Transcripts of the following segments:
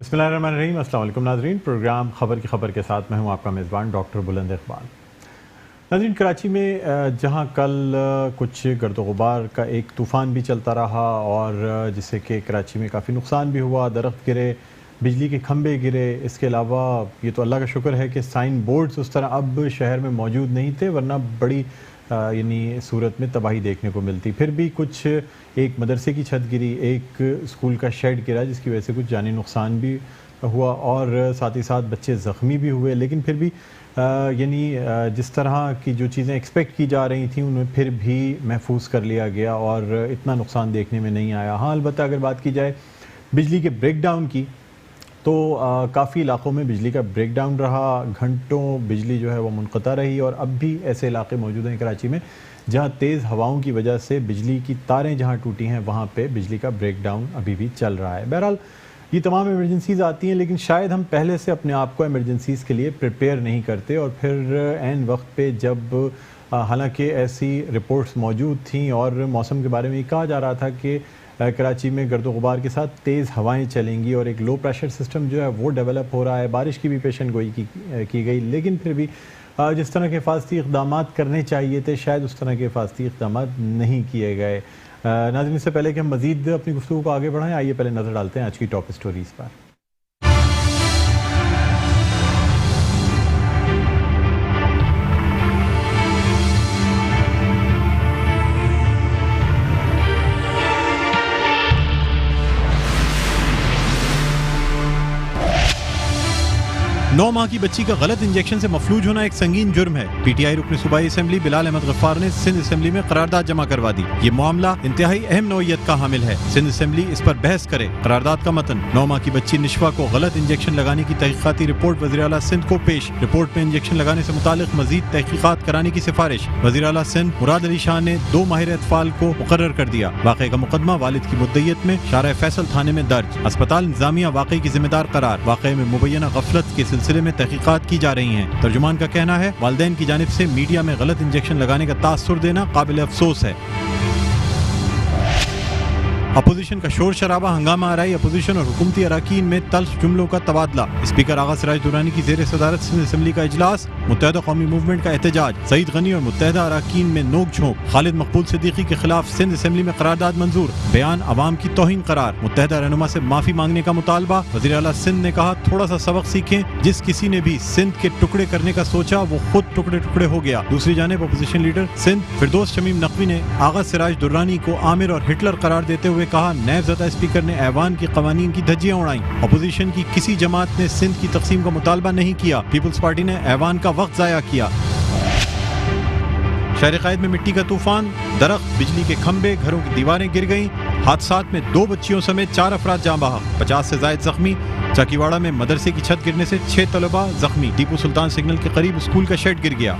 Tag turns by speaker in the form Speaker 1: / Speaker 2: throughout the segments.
Speaker 1: बिस्मिल्लाहिर्रहमानिर्रहीम। अस्सलाम वालेकुम नाज़रीन। प्रोग्राम खबर की खबर के साथ मैं हूं आपका मेज़बान डॉक्टर बुलंद इकबाल। नाज़रीन, कराची में जहां कल कुछ गर्दो गुबार का एक तूफ़ान भी चलता रहा और जिससे कि कराची में काफ़ी नुकसान भी हुआ, दरख्त गिरे, बिजली के खंभे गिरे। इसके अलावा ये तो अल्लाह का शुक्र है कि साइन बोर्ड्स उस तरह अब शहर में मौजूद नहीं थे, वरना बड़ी यानी सूरत में तबाही देखने को मिलती। फिर भी कुछ एक मदरसे की छत गिरी, एक स्कूल का शेड गिरा, जिसकी वजह से कुछ जानी नुकसान भी हुआ और साथ ही साथ बच्चे ज़ख्मी भी हुए। लेकिन फिर भी यानी जिस तरह की जो चीज़ें एक्सपेक्ट की जा रही थी उनमें फिर भी महफूज कर लिया गया और इतना नुकसान देखने में नहीं आया। हाँ, अलबत्ता अगर बात की जाए बिजली के ब्रेकडाउन की, तो काफ़ी इलाक़ों में बिजली का ब्रेकडाउन रहा, घंटों बिजली जो है वो मुनक़ता रही और अब भी ऐसे इलाक़े मौजूद हैं कराची में जहाँ तेज़ हवाओं की वजह से बिजली की तारें जहाँ टूटी हैं वहाँ पे बिजली का ब्रेकडाउन अभी भी चल रहा है। बहरहाल ये तमाम इमरजेंसीज़ आती हैं, लेकिन शायद हम पहले से अपने आप को इमरजेंसीज़ के लिए प्रिपेयर नहीं करते और फिर ऐन वक्त पे जब हालांकि ऐसी रिपोर्ट्स मौजूद थीं और मौसम के बारे में कहा जा रहा था कि कराची में गर्दो गुबार के साथ तेज़ हवाएं चलेंगी और एक लो प्रेशर सिस्टम जो है वो डेवलप हो रहा है, बारिश की भी पेशन गोई की गई, लेकिन फिर भी जिस तरह के हिफाजती इक़दाम करने चाहिए थे शायद उस तरह के हिफाजती इक़दाम नहीं किए गए। नाज़रीन, इससे पहले कि हम मज़ीद अपनी गुफ्तगू को आगे बढ़ाएं, आइए पहले नज़र डालते हैं आज की टॉप स्टोरीज़ पर। 9 माह की बच्ची का गलत इंजेक्शन से मफलूज होना एक संगीन जुर्म है। पीटीआई रुकन सूबाई असेंबली बिलाल अहमद गफ्फार ने सिंध असेंबली में करारदाद जमा करवा दी। ये मामला इंतहाई अहम नौइयत का हामिल है। सिंध असेंबली इस पर बहस करे। करारदाद का मतन, 9 माह की बच्ची निशवा को गलत इंजेक्शन लगाने की तहकीकाती रिपोर्ट वज़ीर आला सिंध को पेश। रिपोर्ट में इंजेक्शन लगाने से मुतालिक मजीद तहकीकात कराने की सिफारिश। वज़ीर आला सिंध मुराद अली शाह ने 2 माहिर अतफाल को मुकर्रर कर दिया। वाक़े का मुकदमा वालिद की मुद्दईयत में शारा फैसल थाने में दर्ज। अस्पताल इंतजामिया वाक़े की जिम्मेदार करार। वाक़े में मुबैना गफलत के सिलसिले में तहकीकात की जा रही हैं। तर्जुमान का कहना है वालिदैन की जानिब से मीडिया में गलत इंजेक्शन लगाने का तासुर देना काबिल अफसोस है। अपोजिशन का शोर शराबा, हंगामा आराई, अपोजिशन और हुकूमती अराकीन में तल्ख जुमलों का तबादला। स्पीकर आगा सिराज दुरानी की जेर सदारत सिंध असेंबली का इजलास। मुत्तहदा कौमी मूवमेंट का एहतजाज। सईद गनी और मुत्तहदा अराकीन में नोक झोंक। खालिद मकबूल सिद्दीकी के खिलाफ सिंध असेंबली में करारदाद मंजूर। बयान अवाम की तौहीन करार। मुत्तहदा रहनुमा से माफी मांगने का मुतालबा। वज़ीर आला सिंध ने कहा थोड़ा सा सबक सीखें, जिस किसी ने भी सिंध के टुकड़े करने का सोचा वो खुद टुकड़े टुकड़े हो गया। दूसरी जानिब अपोजिशन लीडर सिंध फिरदौस शमीम नकवी ने आगा सिराज दुरानी को आमिर और हिटलर करार देते हुए कहा नैब स्पीकर ने ऐवान की कवानीन की धज्जियां उड़ाई। अपोजिशन की किसी जमात ने सिंध की तकसीम का मुतालबा नहीं किया। पीपुल्स पार्टी ने ऐवान का वक्त जाया किया। शहर कायद में मिट्टी का तूफान, दरख्त, बिजली के खंभे, घरों की दीवारें गिर गईं। हादसात में 2 बच्चियों समेत 4 अफराद जाँ बहक, 50 से जायद जख्मी। चाकीवाड़ा में मदरसे की छत गिरने से 6 तलबा जख्मी। टीपू सुल्तान सिग्नल के करीब स्कूल का शेड गिर गया।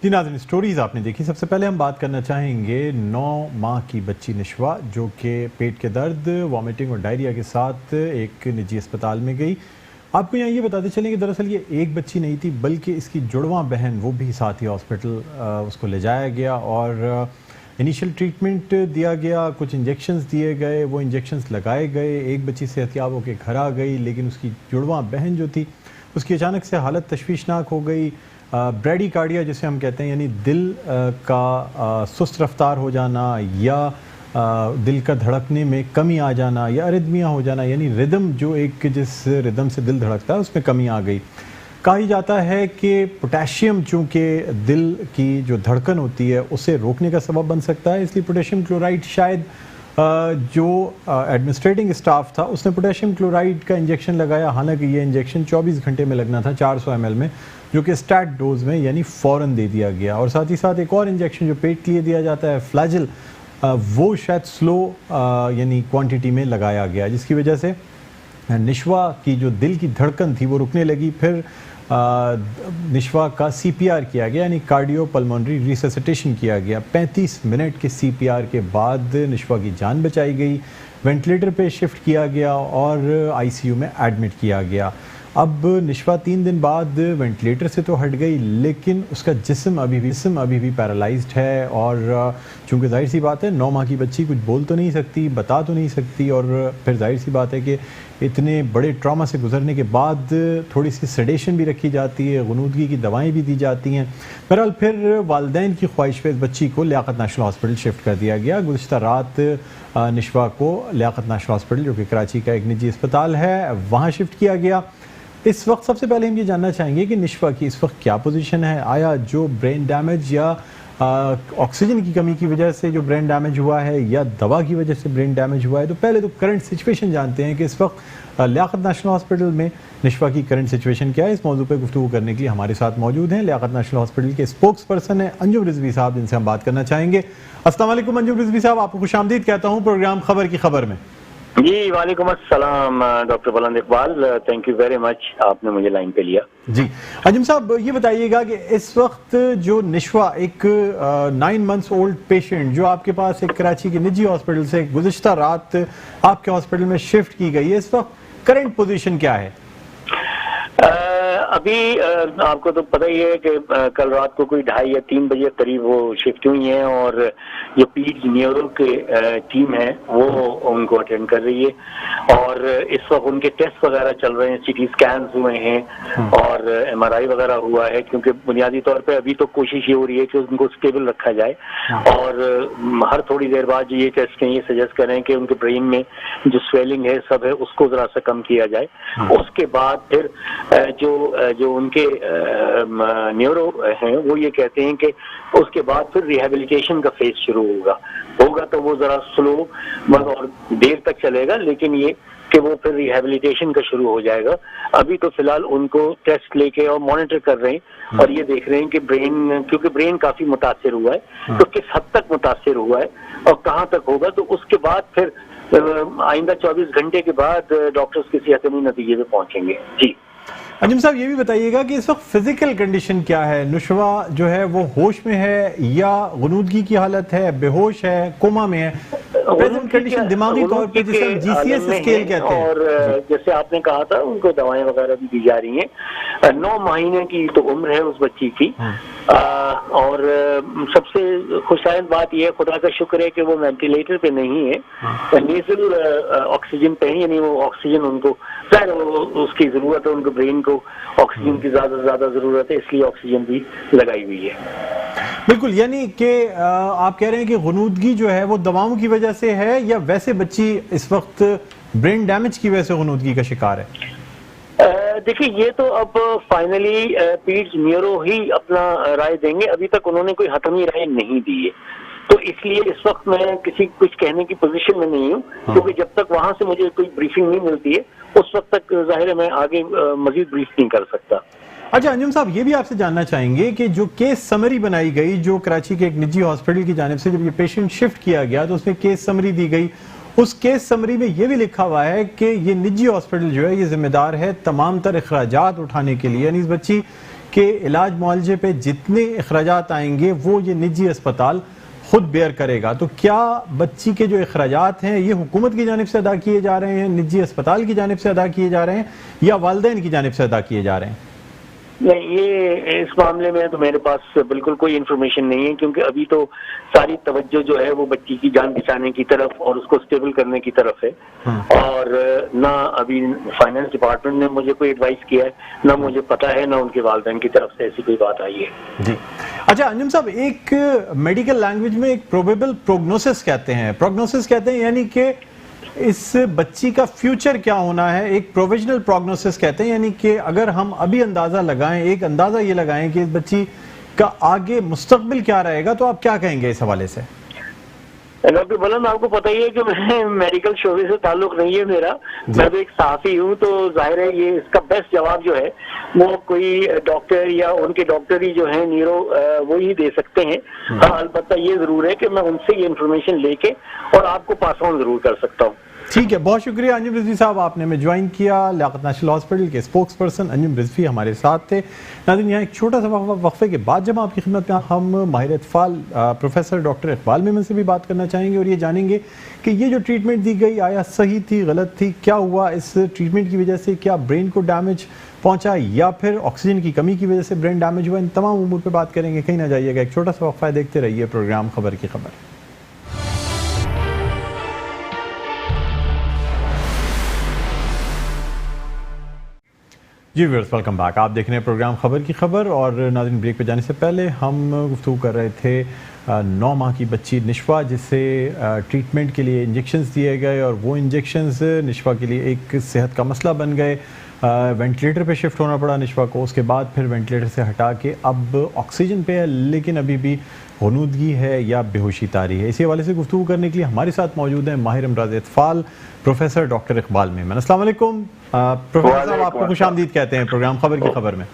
Speaker 1: जी नाज़रीन, स्टोरीज़ आपने देखी। सबसे पहले हम बात करना चाहेंगे 9 माह की बच्ची निशवा जो कि पेट के दर्द, वॉमिटिंग और डायरिया के साथ एक निजी अस्पताल में गई। आपको यहाँ ये बताते चलें कि दरअसल ये एक बच्ची नहीं थी बल्कि इसकी जुड़वा बहन वो भी साथ ही हॉस्पिटल उसको ले जाया गया और इनिशियल ट्रीटमेंट दिया गया, कुछ इंजेक्शंस दिए गए, वो इंजेक्शंस लगाए गए। एक बच्ची सेहतयाब होकर घर आ गई, लेकिन उसकी जुड़वा बहन जो थी उसकी अचानक से हालत तशवीशनाक हो गई। ब्रेडिकार्डिया जिसे हम कहते हैं, यानी दिल का सुस्त रफ्तार हो जाना या दिल का धड़कने में कमी आ जाना या अरिदमिया हो जाना, यानी रिदम जो एक जिस रिदम से दिल धड़कता है उसमें कमी आ गई। कहा जाता है कि पोटेशियम चूँकि दिल की जो धड़कन होती है उसे रोकने का सबब बन सकता है, इसलिए पोटेशियम क्लोराइड शायद जो एडमिनिस्ट्रेटिंग स्टाफ था उसने पोटेशियम क्लोराइड का इंजेक्शन लगाया। हालांकि ये इंजेक्शन 24 घंटे में लगना था 400 ml में, जो कि स्टैट डोज में यानी फ़ौरन दे दिया गया। और साथ ही साथ एक और इंजेक्शन जो पेट के लिए दिया जाता है फ्लैजिल, वो शायद स्लो यानी क्वांटिटी में लगाया गया, जिसकी वजह से निशवा की जो दिल की धड़कन थी वो रुकने लगी। फिर निशवा का CPR किया गया, यानी कार्डियो पल्मोनरी रिससिटेशन किया गया। 35 मिनट के CPR के बाद निशवा की जान बचाई गई, वेंटिलेटर पे शिफ्ट किया गया और ICU में एडमिट किया गया। अब निशवा 3 दिन बाद वेंटिलेटर से तो हट गई, लेकिन उसका जिस्म अभी भी पैरालाइज्ड है। और चूंकि जाहिर सी बात है 9 माह की बच्ची कुछ बोल तो नहीं सकती, बता तो नहीं सकती, और फिर जाहिर सी बात है कि इतने बड़े ट्रॉमा से गुजरने के बाद थोड़ी सी सेडेशन भी रखी जाती है, गुनूदगी की दवाएं भी दी जाती हैं। बहरहाल फिर वालिदैन की ख्वाहिश पे इस बच्ची को लियाकत नेशनल हॉस्पिटल शिफ्ट कर दिया गया। गुज़िश्ता रात निशवा को लियाकत नेशनल हॉस्पिटल, जो कि कराची का एक निजी अस्पताल है, वहाँ शिफ्ट किया गया। इस वक्त सबसे पहले हम ये जानना चाहेंगे कि निशवा की इस वक्त क्या पोजीशन है। आया जो ब्रेन डैमेज या ऑक्सीजन की कमी की वजह से जो ब्रेन डैमेज हुआ है, या दवा की वजह से ब्रेन डैमेज हुआ है? तो पहले तो करंट सिचुएशन जानते हैं कि इस वक्त लियाकत नेशनल हॉस्पिटल में निशवा की करंट सिचुएशन क्या है। इस मौजू पर गुफ्तगू करने के लिए हमारे साथ मौजूद हैं लियाकत नेशनल हॉस्पिटल के स्पोक्स पर्सन है अंजुम रिजवी साहब, जिनसे हम बात करना चाहेंगे। अस्सलाम वालेकुम अंजुम रिजवी साहब, आपको खुशामदीद कहता हूँ प्रोग्राम खबर की खबर में।
Speaker 2: जी वालेकुम अस्सलाम डॉक्टर बुलंद Iqbal, thank you very much, आपने मुझे लाइन पे लिया।
Speaker 1: जी अंजुम साहब, ये बताइएगा कि इस वक्त जो निशवा एक 9 मंथ्स ओल्ड पेशेंट जो आपके पास एक कराची के निजी हॉस्पिटल से गुज़िश्ता रात आपके हॉस्पिटल में शिफ्ट की गई है, इस वक्त करंट पोजीशन क्या है?
Speaker 2: अभी आपको तो पता ही है कि कल रात को कोई 2:30 या 3 बजे करीब वो शिफ्ट हुई हैं, और जो पीड न्यूरो के टीम है वो उनको अटेंड कर रही है। और इस वक्त उनके टेस्ट वगैरह चल रहे हैं, CT स्कैन हुए हैं और MRI वगैरह हुआ है, क्योंकि बुनियादी तौर पे अभी तो कोशिश ये हो रही है कि उनको स्टेबल रखा जाए। और हर थोड़ी देर बाद ये टेस्ट ये सजेस्ट करें कि उनके ब्रेन में जो स्वेलिंग है सब है उसको जरा सा कम किया जाए। उसके बाद फिर जो उनके न्यूरो हैं वो ये कहते हैं कि उसके बाद फिर रिहेबिलिटेशन का फेज शुरू होगा तो वो जरा स्लो और देर तक चलेगा, लेकिन ये कि वो फिर रिहेबिलिटेशन का शुरू हो जाएगा। अभी तो फिलहाल उनको टेस्ट लेके और मॉनिटर कर रहे हैं और ये देख रहे हैं कि ब्रेन, क्योंकि ब्रेन काफी मुतासिर हुआ है, तो किस हद तक मुतासिर हुआ है और कहाँ तक होगा, तो उसके बाद फिर आइंदा 24 घंटे के बाद डॉक्टर्स किसी हतमी नतीजे पे पहुंचेंगे। जी
Speaker 1: अंजुम साहब, ये भी बताइएगा कि इस वक्त फिजिकल कंडीशन क्या है? निशवा जो है वो होश में है या गुनूदगी की हालत है, बेहोश है, कोमा में है? प्रेजेंट कंडीशन दिमागी तौर पे जिसे GCS स्केल कहते हैं,
Speaker 2: और जैसे आपने कहा था उनको दवाएं वगैरह भी दी जा रही हैं। 9 महीने की तो उम्र है उस बच्ची की। और सबसे खुशायद बात यह, खुदा का शुक्र है कि वो वेंटिलेटर पे नहीं है, नेजल ऑक्सीजन पे है, यानी वो ऑक्सीजन उनको उसकी जरूरत है, उनको ब्रेन को ऑक्सीजन की ज्यादा जरूरत है, इसलिए ऑक्सीजन भी लगाई हुई है।
Speaker 1: बिल्कुल, यानी कि आप कह रहे हैं कि गुनूदगी जो है वो दवाओं की वजह से है या वैसे बच्ची इस वक्त ब्रेन डैमेज की वजह से गुनूदगी का शिकार है?
Speaker 2: देखिए, ये तो अब फाइनली पीड्स न्यूरो ही अपना राय देंगे, अभी तक उन्होंने कोई हतमी राय नहीं दी है, तो इसलिए इस वक्त मैं किसी कुछ कहने की पोजीशन में नहीं हूँ, क्योंकि जब तक वहां से मुझे कोई ब्रीफिंग नहीं मिलती है उस वक्त तक जाहिर है मैं आगे मजीद ब्रीफ नहीं कर सकता।
Speaker 1: अच्छा अंजुम साहब, ये भी आपसे जानना चाहेंगे कि जो केस समरी बनाई गई, जो कराची के एक निजी हॉस्पिटल की जानिब से जब ये पेशेंट शिफ्ट किया गया तो उसमें केस समरी दी गई, उस केस समरी में ये भी लिखा हुआ है कि ये निजी हॉस्पिटल जो है ये जिम्मेदार है तमाम तर अखराजात उठाने के लिए, यानी इस बच्ची के इलाज मुआलजे पे जितने अखराजात आएंगे वो ये निजी अस्पताल खुद बेयर करेगा। तो क्या बच्ची के जो अखराजात हैं ये हुकूमत की जानिब से अदा किए जा रहे हैं, निजी अस्पताल की जानिब से अदा किए जा रहे हैं, या वालिदैन की जानिब से अदा किए जा रहे हैं?
Speaker 2: नहीं, ये इस मामले में तो मेरे पास बिल्कुल कोई इन्फॉर्मेशन नहीं है, क्योंकि अभी तो सारी तवज्जो जो है वो बच्ची की जान बचाने की तरफ और उसको स्टेबल करने की तरफ है। और ना अभी फाइनेंस डिपार्टमेंट ने मुझे कोई एडवाइस किया है, ना मुझे पता है, ना उनके वालिदैन की तरफ से ऐसी कोई बात आई है।
Speaker 1: जी अच्छा अंजुम साहब, एक मेडिकल लैंग्वेज में एक प्रोबेबल प्रोग्नोसिस कहते हैं, यानी कि इस बच्ची का फ्यूचर क्या होना है, एक प्रोविजनल प्रोग्नोसिस कहते हैं, यानी कि अगर हम अभी अंदाजा लगाएं, एक अंदाजा ये लगाएं कि इस बच्ची का आगे मुस्तकबिल क्या रहेगा, तो आप क्या कहेंगे इस हवाले से?
Speaker 2: डॉक्टर बुलंद, आपको पता ही है कि मैं मेडिकल शोबे से ताल्लुक नहीं है मेरा, मैं तो एक साफी हूँ, तो जाहिर है ये इसका बेस्ट जवाब जो है वो कोई डॉक्टर या उनके डॉक्टर ही जो है न्यूरो वो ही दे सकते हैं। हाँ, अलबत्ता ये जरूर है कि मैं उनसे ये इन्फॉर्मेशन लेके और आपको पास ऑन जरूर कर सकता हूँ।
Speaker 1: ठीक है, बहुत शुक्रिया अंजुम रिजवी साहब, आपने हमें ज्वाइन किया। लियाकत नेशनल हॉस्पिटल के स्पोक्स पर्सन अंजुम रिजवी हमारे साथ थे। नाज़रीन, यहाँ एक छोटा सा वक्फे के बाद जब आपकी खिदमत में हम माहिर इत्फाल प्रोफेसर डॉक्टर इकबाल मेमन से भी बात करना चाहेंगे और ये जानेंगे कि ये जो ट्रीटमेंट दी गई आया सही थी, गलत थी, क्या हुआ इस ट्रीटमेंट की वजह से, क्या ब्रेन को डैमेज पहुंचा या फिर ऑक्सीजन की कमी की वजह से ब्रेन डैमेज हुआ, इन तमाम उमूर पर बात करेंगे। कहीं ना जाइएगा, एक छोटा सा वक्फा, देखते रहिए प्रोग्राम खबर की खबर। जी व्यूअर्स, वेलकम बैक। आप देख रहे हैं प्रोग्राम खबर की खबर और नाज़रीन, ब्रेक पे जाने से पहले हम गुफ्तगू कर रहे थे 9 माह की बच्ची निशवा, जिसे ट्रीटमेंट के लिए इंजेक्शंस दिए गए और वो इंजेक्शंस निशवा के लिए एक सेहत का मसला बन गए। वेंटिलेटर पे शिफ्ट होना पड़ा निशवा को, उसके बाद फिर वेंटिलेटर से हटा के अब ऑक्सीजन पे है, लेकिन अभी भी गनूदगी है या बेहोशी तारी है। इसी हवाले से गुफ्तगू करने के लिए हमारे साथ मौजूद हैं माहिर अमराज इत्फाल प्रोफेसर डॉक्टर इकबाल मेमन। अस्सलाम वालेकुम प्रोफेसर साहब, आपको खुशामदीद कहते हैं प्रोग्राम खबर की खबर में।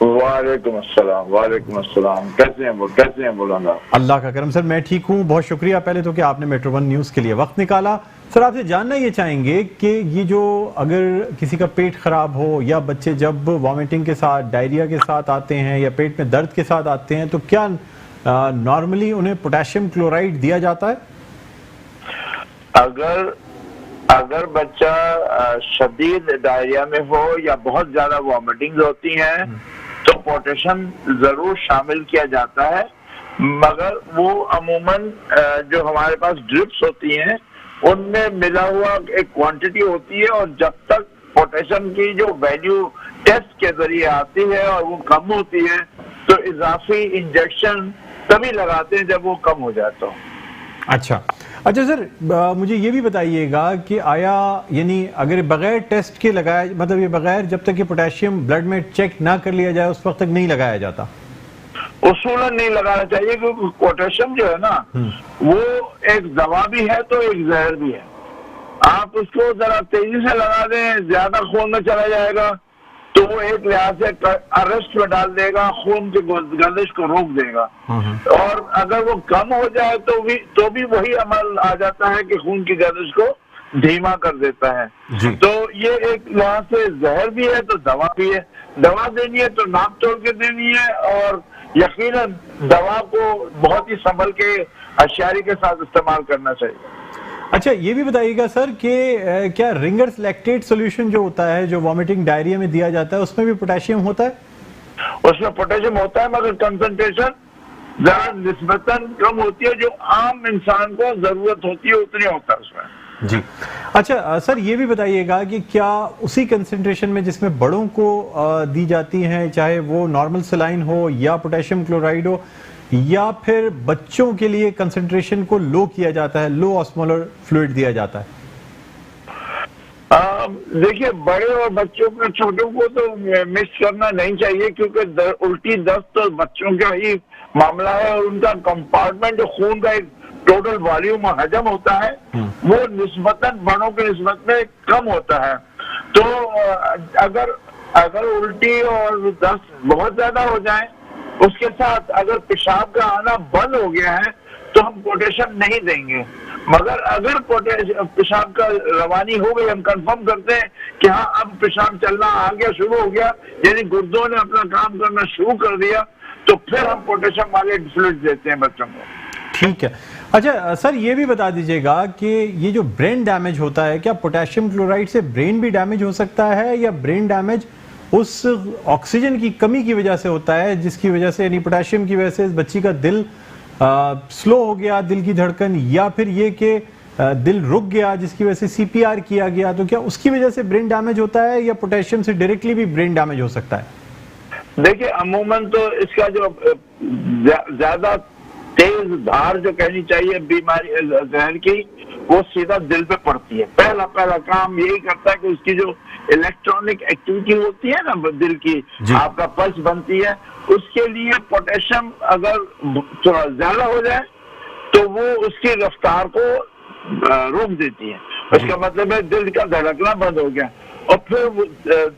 Speaker 3: वालेकुम अस्सलाम। कैसे हैं बोला?
Speaker 1: अल्लाह का करम सर, मैं ठीक हूँ, बहुत शुक्रिया पहले तो कि आपने मेट्रो 1 न्यूज़ के लिए वक्त निकाला। सर, आपसे जानना ये चाहेंगे कि ये जो अगर किसी का पेट खराब हो या बच्चे जब वॉमिटिंग के साथ, डायरिया के साथ आते हैं या पेट में दर्द के साथ आते हैं, तो क्या नॉर्मली उन्हें पोटेशियम क्लोराइड दिया जाता है?
Speaker 3: अगर बच्चा शदीद डायरिया में हो या बहुत ज्यादा वॉमिटिंग होती हैं तो पोटेशियम जरूर शामिल किया जाता है, मगर वो अमूमन जो हमारे पास ड्रिप्स होती हैं उनमें मिला हुआ एक क्वांटिटी होती है, और जब तक पोटेशियम की जो वैल्यू टेस्ट के जरिए आती है और वो कम होती है तो इजाफी इंजेक्शन तभी लगाते हैं जब वो कम हो जाता हो।
Speaker 1: अच्छा सर, मुझे ये भी बताइएगा कि आया यानी अगर बगैर टेस्ट के लगाया, मतलब ये बगैर जब तक ये पोटेशियम ब्लड में चेक ना कर लिया जाए उस वक्त तक नहीं लगाया जाता?
Speaker 3: उसूलन नहीं लगाना चाहिए, क्योंकि पोटेशियम जो है ना वो एक दवा भी है तो एक जहर भी है। आप उसको जरा तेजी से लगा दें, ज्यादा खून में चला जाएगा तो वो एक लिहाज से अरेस्ट में डाल देगा, खून की गर्दिश को रोक देगा, और अगर वो कम हो जाए तो भी वही अमल आ जाता है कि खून की गर्दिश को धीमा कर देता है। तो ये एक लिहाज से जहर भी है तो दवा भी है। दवा देनी है तो नाप तोड़ के देनी है, और यकीनन दवा को बहुत ही संभल के होशियारी के साथ इस्तेमाल करना चाहिए।
Speaker 1: अच्छा, ये भी बताइएगा सर कि क्या रिंगर्स लैक्टेट सॉल्यूशन जो होता है, जो वॉमिटिंग डायरिया में दिया जाता है, उसमें भी पोटेशियम होता है?
Speaker 3: उसमें पोटेशियम होता है, मगर कंसंट्रेशन जरा निस्बतन कम होती है। जो आम इंसान को जरूरत होती है उतनी होता है उसमें।
Speaker 1: जी अच्छा सर, ये भी बताइएगा कि क्या उसी कंसंट्रेशन में जिसमें बड़ों को दी जाती हैं, चाहे वो नॉर्मल सलाइन हो या पोटेशियम क्लोराइड हो, या फिर बच्चों के लिए कंसंट्रेशन को लो किया जाता है, लो ऑस्मोलर फ्लूइड दिया जाता है?
Speaker 3: देखिए, बड़े और बच्चों को, छोटों को तो मिक्स करना नहीं चाहिए, क्योंकि उल्टी दस्त तो बच्चों का ही मामला है, और उनका कंपार्टमेंट जो खून का एक टोटल वॉल्यूम हजम होता है वो निस्बतन बड़ों के निस्बत में कम होता है। तो अगर उल्टी और दस्त बहुत ज्यादा हो जाए, उसके साथ अगर पेशाब का आना बंद हो गया है तो हम पोटेशियम नहीं देंगे, मगर अगर पेशाब का रवानी हो गई, हम कंफर्म करते हैं कि हाँ अब पेशाब चलना आ गया, शुरू हो गया, यानी गुर्दों ने अपना काम करना शुरू कर दिया, तो फिर हम पोटेशियम वाले फ्लूइड देते हैं बच्चों को।
Speaker 1: ठीक है। अच्छा सर, ये भी बता दीजिएगा कि ये जो ब्रेन डैमेज होता है, क्या पोटेशियम क्लोराइड से ब्रेन भी डैमेज हो सकता है, या ब्रेन डैमेज उस ऑक्सीजन की कमी की वजह से होता है, जिसकी वजह से, यानी पोटेशियम की वजह से इस बच्ची का दिल स्लो हो गया, दिल की धड़कन, या फिर ये कि दिल रुक गया जिसकी वजह से सीपीआर किया गया, तो क्या उसकी वजह से ब्रेन डैमेज होता है, या पोटेशियम से डायरेक्टली भी ब्रेन डैमेज हो सकता है?
Speaker 3: देखिए, अमूमन तो इसका जो ज्यादा तेज धार जो कहनी चाहिए बीमारी जहर की, वो सीधा दिल पे पड़ती है। पहला काम यही करता है कि उसकी जो इलेक्ट्रॉनिक एक्टिविटी होती है ना दिल की, आपका पल्स बनती है, उसके लिए पोटेशियम अगर थोड़ा ज्यादा हो जाए तो वो उसकी रफ्तार को रोक देती है। उसका मतलब है दिल का धड़कना बंद हो गया, और फिर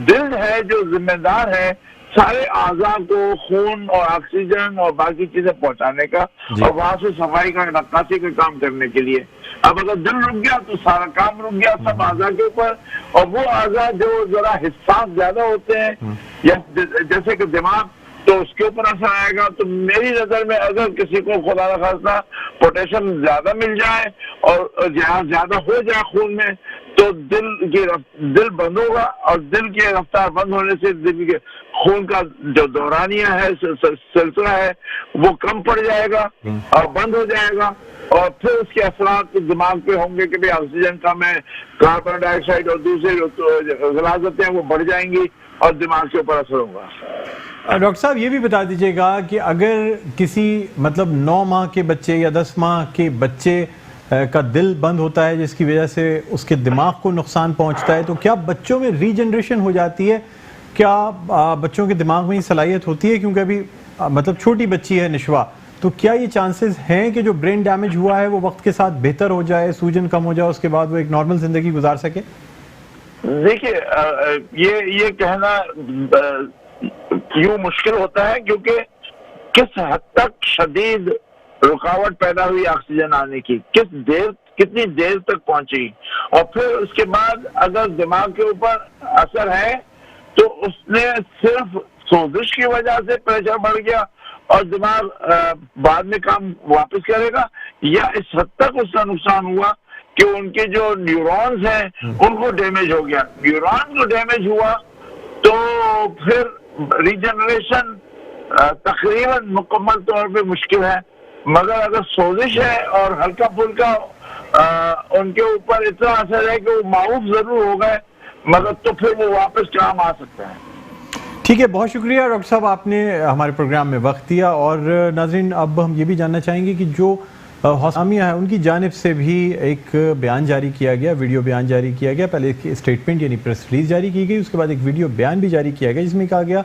Speaker 3: दिल है जो जिम्मेदार है सारे आज़ा को खून और ऑक्सीजन और बाकी चीजें पहुंचाने का, और वहां से सफाई का, नक्काशी का काम करने के लिए। अब अगर दिल रुक गया तो सारा काम रुक गया सब आज़ा के ऊपर। और वो आज़ा जो जरा हिस्सास ज्यादा होते हैं या जैसे कि दिमाग, तो उसके ऊपर असर आएगा। तो मेरी नजर में अगर किसी को खुदा न खास्ता पोटेशियम ज्यादा मिल जाए और ज्यादा हो जाए खून में, तो दिल बंद होगा और दिल की रफ्तार बंद होने से दिल के खून का जो दौरानिया है, सिलसिला है, वो कम पड़ जाएगा और बंद हो जाएगा। और फिर उसके असरात दिमाग पे होंगे कि भाई ऑक्सीजन कम है, कार्बन डाइऑक्साइड और दूसरे गलाजतें हैं वो बढ़ जाएंगी और दिमाग के ऊपर असर होगा।
Speaker 1: डॉक्टर साहब ये भी बता दीजिएगा कि अगर किसी मतलब 9 माह के बच्चे या 10 माह के बच्चे का दिल बंद होता है जिसकी वजह से उसके दिमाग को नुकसान पहुंचता है, तो क्या बच्चों में रीजनरेशन हो जाती है? क्या बच्चों के दिमाग में ये सलाहियत होती है? क्योंकि अभी मतलब छोटी बच्ची है निशवा, तो क्या ये चांसेस हैं कि जो ब्रेन डैमेज हुआ है वो वक्त के साथ बेहतर हो जाए, सूजन कम हो जाए, उसके बाद वो एक नॉर्मल जिंदगी गुजार सके?
Speaker 3: देखिए ये कहना क्यों मुश्किल होता है, क्योंकि किस हद तक शदीद रुकावट पैदा हुई ऑक्सीजन आने की, कितनी देर तक पहुंची, और फिर उसके बाद अगर दिमाग के ऊपर असर है तो उसने सिर्फ सोजिश की वजह से प्रेशर बढ़ गया और दिमाग बाद में काम वापस करेगा, या इस हद तक उसका नुकसान हुआ कि उनके जो न्यूरॉन्स हैं उनको डैमेज हो गया। न्यूरॉन को डैमेज हुआ तो फिर रीजनरेशन तकरीबन मुकम्मल तौर पे मुश्किल है। मगर अगर सोजिश है और हल्का फुल्का उनके ऊपर इतना असर है कि वो मारूफ जरूर हो गए, मगर तो फिर वो वापस काम आ सकता है।
Speaker 1: ठीक है, बहुत शुक्रिया डॉक्टर साहब, आपने हमारे प्रोग्राम में वक्त दिया। और नाज़रीन, अब हम ये भी जानना चाहेंगे कि जो हौसामिया है उनकी जानिब से भी एक बयान जारी किया गया, वीडियो बयान जारी किया गया। पहले एक स्टेटमेंट यानी प्रेस रिलीज जारी की गई, उसके बाद एक वीडियो बयान भी जारी किया गया जिसमें कहा गया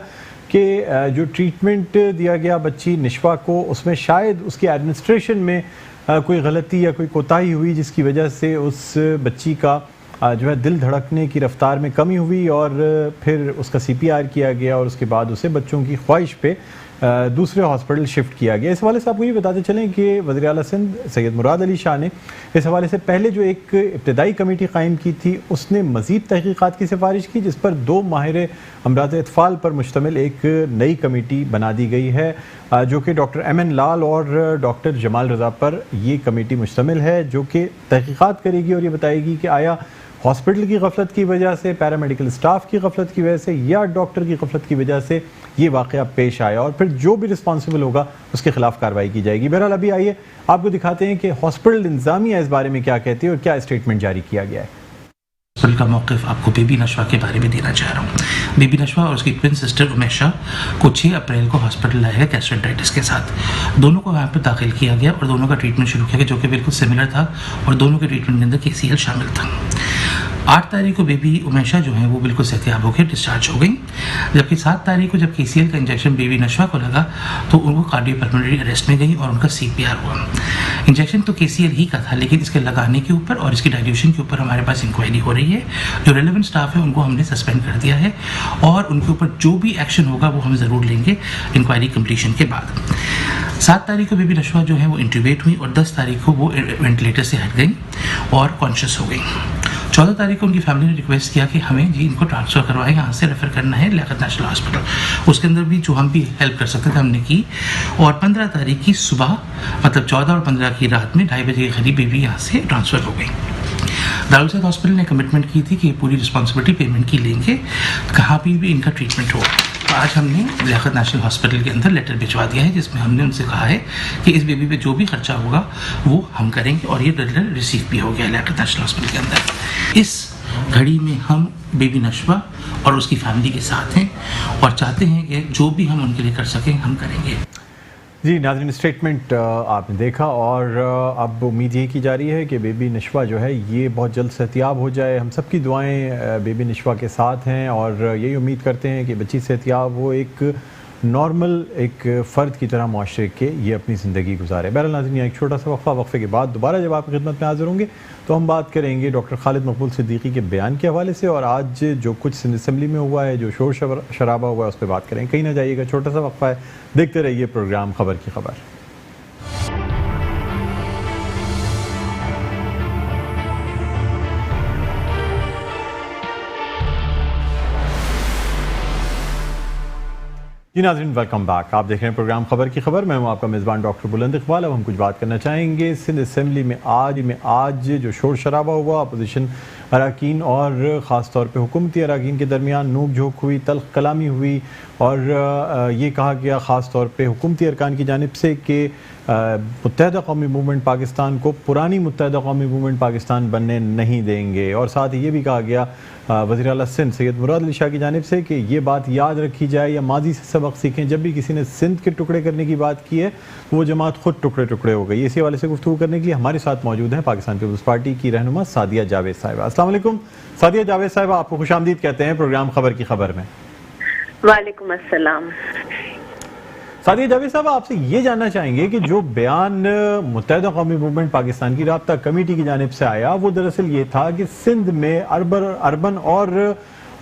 Speaker 1: कि जो ट्रीटमेंट दिया गया बच्ची निशवा को, उसमें शायद उसकी एडमिनिस्ट्रेशन में कोई गलती या कोई कोताही हुई जिसकी वजह से उस बच्ची का जो है दिल धड़कने की रफ्तार में कमी हुई और फिर उसका CPR किया गया और उसके बाद उसे बच्चों की ख्वाहिश पे दूसरे हॉस्पिटल शिफ्ट किया गया। इस हवाले से आपको ये बताते चलें कि वज़ीर आला सिंध सैयद मुराद अली शाह ने इस हवाले से पहले जो एक इब्तदाई कमेटी कायम की थी उसने मज़ीद तहकीक़ात की सिफारिश की, जिस पर 2 माहिर अमराज़ इत्फ़ाल पर मुश्तमिल एक नई कमेटी बना दी गई है, जो कि डॉक्टर MN लाल और डॉक्टर जमाल रज़ा पर ये कमेटी मुश्तमिल है, जो कि तहकीक़ात करेगी और ये बताएगी कि आया हॉस्पिटल की गफलत की वजह से, पैरामेडिकल स्टाफ की गफलत की वजह से या डॉक्टर की गफलत की वजह से ये वाक़या पेश आया, और फिर जो भी रिस्पॉन्सिबल होगा उसके खिलाफ कार्रवाई की जाएगी। बहरहाल अभी आइए आपको दिखाते हैं कि हॉस्पिटल इंतजामिया इस बारे में क्या कहती है और क्या स्टेटमेंट जारी किया गया है।
Speaker 4: हॉस्पिटल का मौक़िफ़ आपको बेबी नशवा के बारे में देना चाह रहा हूँ। बेबी नशवा और उसकी ट्विन सिस्टर उमेशा को 6 अप्रैल को हॉस्पिटल लाया गया गैस्ट्रेंटाइटिस के साथ। दोनों को वहाँ पर दाखिल किया गया और दोनों का ट्रीटमेंट शुरू किया गया, जो कि बिल्कुल सिमिलर था और दोनों के ट्रीटमेंट के अंदर KCL शामिल था। 8 तारीख को बेबी उमेशा जो है वो बिल्कुल सेहतियाब होकर डिस्चार्ज हो गई, जबकि 7 तारीख को जब KCL का इंजेक्शन बेबी नशवा को लगा तो उनको कार्डियोपल्मोनरी अरेस्ट में गई और उनका CPR हुआ। इंजेक्शन तो KCL ही का था, लेकिन इसके लगाने के ऊपर और इसकी डाइल्यूशन के ऊपर हमारे पास इंक्वायरी हो रही है। जो रेलेवेंट स्टाफ है उनको हमने सस्पेंड कर दिया है और उनके ऊपर जो भी एक्शन होगा वो हम ज़रूर लेंगे इंक्वायरी कंप्लीशन के बाद। 7 तारीख को बेबी नशवा जो है वो इंट्यूबेट हुई और 10 तारीख को वो वेंटिलेटर से हट गई और कॉन्शियस हो गई। 14 तारीख को उनकी फैमिली ने रिक्वेस्ट किया कि हमें जी इनको ट्रांसफ़र करवाएं, यहाँ से रेफ़र करना है लियाकत नेशनल हॉस्पिटल। उसके अंदर भी जो हम भी हेल्प कर सकते थे हमने की, और 15 तारीख की सुबह मतलब 14 और 15 की रात में 2:30 बजे के करीब बेबी यहाँ से ट्रांसफ़र हो गई। दारुल सैद हॉस्पिटल ने कमिटमेंट की थी कि पूरी रिस्पॉन्सिबिलिटी पेमेंट की लेंगे, कहाँ भी इनका ट्रीटमेंट हो। तो आज हमने लियाकत नेशनल हॉस्पिटल के अंदर लेटर भिजवा दिया है जिसमें हमने उनसे कहा है कि इस बेबी पे जो भी खर्चा होगा वो हम करेंगे, और ये लेटर रिसीव भी हो गया लियाकत नेशनल हॉस्पिटल के अंदर। इस घड़ी में हम बेबी नशवा और उसकी फैमिली के साथ हैं और चाहते हैं कि जो भी हम उनके लिए कर सकें हम करेंगे।
Speaker 1: जी नाज़रीन, स्टेटमेंट आपने देखा और अब उम्मीद यही की जा रही है कि बेबी नशवा जो है ये बहुत जल्द सेहतियाब हो जाए। हम सबकी दुआएं बेबी नशवा के साथ हैं और यही उम्मीद करते हैं कि बच्ची सेहतियाब हो, एक नॉर्मल एक फ़र्द की तरह माशरे के ये अपनी ज़िंदगी गुजारे। बहरहाल नाज़रीन, एक छोटा सा वक्फ़े के बाद दोबारा जब आपकी खिदमत में हाज़िर होंगे तो हम बात करेंगे डॉक्टर खालिद मकबूल सिद्दीकी के बयान के हवाले से, और आज जो कुछ सिंध असम्बली में हुआ है, जो शोर शराबा हुआ है, उस पर बात करेंगे। कहीं ना जाइएगा, छोटा सा वक्फ़ा है, देखते रहिए प्रोग्राम खबर की खबर। जी नाज़रीन, वेलकम बैक। आप देख रहे हैं प्रोग्राम खबर की खबर। मैं हूं आपका मेज़बान डॉक्टर बुलंद इकबाल। अब हम कुछ बात करना चाहेंगे सिंध असम्बली में आज जो शोर शराबा हुआ, अपोजिशन अरकान और ख़ास तौर पे हुकूमती अरकान के दरमियान नोक झोंक हुई, तल्ख कलामी हुई और ये कहा गया ख़ास तौर पे हुकूमती अरकान की जानिब से कि मुत्तहदा कौमी मूवमेंट पाकिस्तान को पुरानी मुत्तहदा कौमी मूवमेंट पाकिस्तान बनने नहीं देंगे। और साथ ही ये भी कहा गया वज़ीर आला सिंध सैयद मुराद अली शाह की जानिब से कि ये बात याद रखी जाए या माजी से सबक सीखें, जब भी किसी ने सिंध के टुकड़े करने की बात की है तो वो जमात खुद टुकड़े टुकड़े हो गई। इसी हवाले से गुफ्तगू करने के लिए हमारे साथ मौजूद हैं पाकिस्तान पीपल्स पार्टी की रहनुमा सादिया जावेद साहिबा। अस्सलाम वालेकुम सादिया जावेद साहिबा, आपको खुशामदीद कहते हैं प्रोग्राम खबर की खबर में।
Speaker 5: वालेकुम अस्सलाम।
Speaker 1: सादिया जावेद साहब, आपसे ये जानना चाहेंगे कि जो बयान मुत्तहदा कौमी मूवमेंट पाकिस्तान की राब्ता कमेटी की जानिब से आया वो दरअसल ये था कि सिंध में अर्बन और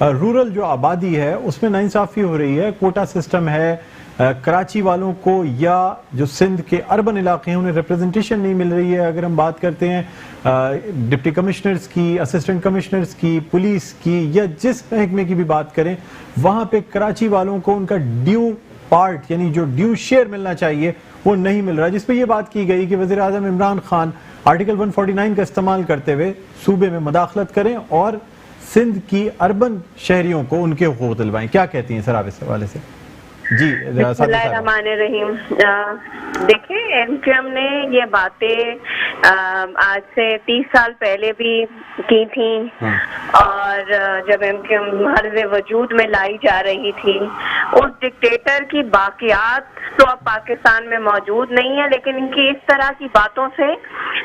Speaker 1: रूरल जो आबादी है उसमें नाइंसाफ़ी हो रही है, कोटा सिस्टम है, कराची वालों को या जो सिंध के अर्बन इलाके हैं उन्हें रिप्रेजेंटेशन नहीं मिल रही है। अगर हम बात करते हैं डिप्टी कमिश्नर्स की, असिस्टेंट कमिश्नर्स की, पुलिस की या जिस महकमे की भी बात करें, वहाँ पे कराची वालों को उनका ड्यू पार्ट यानी जो ड्यू शेयर मिलना चाहिए वो नहीं मिल रहा, जिस पे ये बात की गई कि वज़ीर आज़म इमरान खान आर्टिकल 149 का इस्तेमाल करते हुए सूबे में मदाखलत करें और सिंध की अर्बन शहरियों को उनके हुकूक दिलवाएं। क्या कहती हैं सर आप इस हवाले से? जी
Speaker 5: बिस्मिल्लाहिर्रहमानिर्रहीम। देखिए, एमक्यूएम ने ये बातें आज से 30 साल पहले भी की थी और जब एमक्यूएम हर्ज़े वजूद में लाई जा रही थी, उस डिक्टेटर की बाकियात तो अब पाकिस्तान में मौजूद नहीं है, लेकिन इनकी इस तरह की बातों से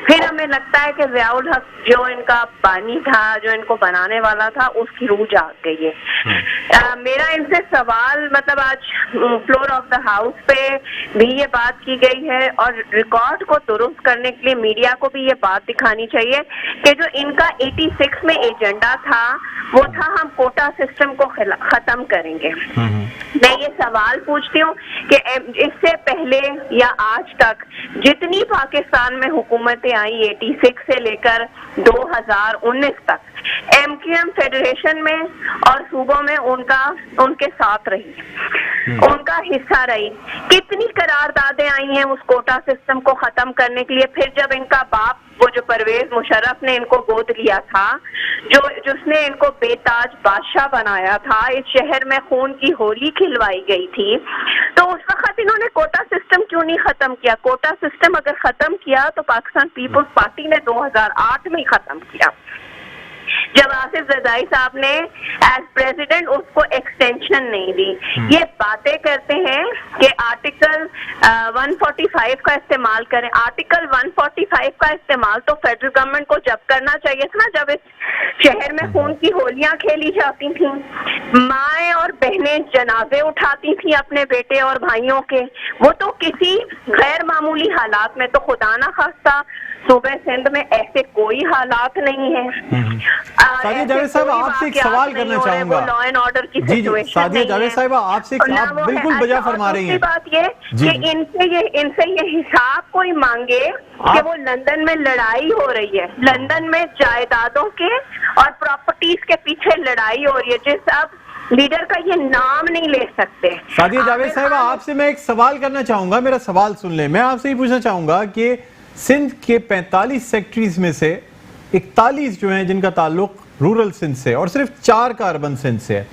Speaker 5: फिर हमें लगता है कि ज़ियाउल हक जो इनका बानी था, जो इनको बनाने वाला था, उसकी रूह जाग गई है। मेरा इनसे सवाल, मतलब आज फ्लोर ऑफ द हाउस पे भी ये बात की गई है और रिकॉर्ड को दुरुस्त करने के लिए मीडिया को भी ये बात दिखानी चाहिए कि जो इनका 86 में एजेंडा था वो था हम कोटा सिस्टम को खत्म करेंगे। मैं ये सवाल पूछती हूँ कि इससे पहले या आज तक जितनी पाकिस्तान में हुकूमतें आई 86 से लेकर 2019 तक, एमक्यूएम फेडरेशन में और सूबों में उनके साथ रही, उनका हिस्सा रही। कितनी करारदादें आई हैं उस कोटा सिस्टम को खत्म करने के लिए। फिर जब इनका बाप, वो जो परवेज मुशर्रफ ने इनको गोद लिया था, जिसने इनको बेताज बादशाह बनाया था, इस शहर में खून की होली खिलवाई गई थी, तो उस वक्त इन्होंने कोटा सिस्टम क्यों नहीं खत्म किया? कोटा सिस्टम अगर खत्म किया तो पाकिस्तान पीपल्स पार्टी ने 2008 में खत्म किया, जब आसिफ जरदारी साहब ने एज प्रेसिडेंट उसको एक्सटेंशन नहीं दी। ये बातें करते हैं कि आर्टिकल 145 का इस्तेमाल करें। आर्टिकल 145 का इस्तेमाल तो फेडरल गवर्नमेंट को जब करना चाहिए था ना, जब इस शहर में खून की होलियां खेली जाती थी, माएँ और बहनें जनाजे उठाती थी अपने बेटे और भाइयों के। वो तो किसी गैर मामूली हालात में, तो खुदा ना खास्ता सूबे सिंध में ऐसे कोई हालात नहीं है।
Speaker 1: सादिया जावेद साहब, आपसे एक सवाल करना चाहूंगा।
Speaker 5: लॉ एंड ऑर्डर की
Speaker 1: जी सादिया जावेद साहब, आपसे आप बिल्कुल बजा फरमा रही हैं।
Speaker 5: बात ये कि इनसे ये हिसाब कोई मांगे कि वो लंदन में लड़ाई हो रही है, लंदन में जायदादों के और प्रॉपर्टीज के पीछे लड़ाई हो रही है, जिस अब लीडर का ये नाम नहीं ले सकते।
Speaker 1: सादिया जावेद साहब, आपसे मैं एक सवाल करना चाहूंगा, मेरा सवाल सुन ले। मैं आपसे ये पूछना चाहूंगा कि सिंध के 45 सेक्टरीज में से 41 जो हैं जिनका ताल्लुक रूरल सिंध से और सिर्फ 4 का अर्बन सिंध से है।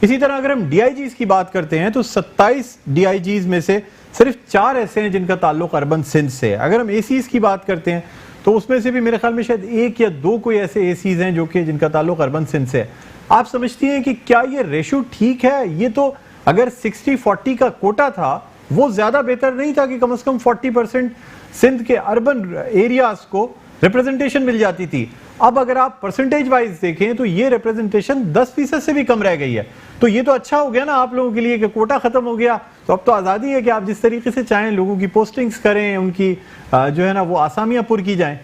Speaker 1: इसी तरह अगर हम डीआईजीज की बात करते हैं तो 27 डीआईजीज में से सिर्फ 4 ऐसे हैं जिनका ताल्लुक अर्बन सिंध से है। अगर हम एसीज की बात करते हैं तो उसमें से भी मेरे ख्याल में शायद 1 या 2 कोई ऐसे एसीज हैं जो कि जिनका ताल्लुक अर्बन सिंध से है। आप समझती हैं कि क्या ये रेशो ठीक है? ये तो अगर 60-40 का कोटा था वो ज्यादा बेहतर नहीं था कि कम से कम 40% सिंध के अर्बन एरियाज को रिप्रेजेंटेशन मिल जाती थी। अब अगर आप परसेंटेज वाइज देखें तो ये रिप्रेजेंटेशन 10% से भी कम रह गई है। तो ये तो अच्छा हो गया ना आप लोगों के लिए कि कोटा खत्म हो गया, तो अब तो आज़ादी है कि आप जिस तरीके से चाहें लोगों की पोस्टिंग्स करें, उनकी जो है ना वो आसामियां पुर की जाएं।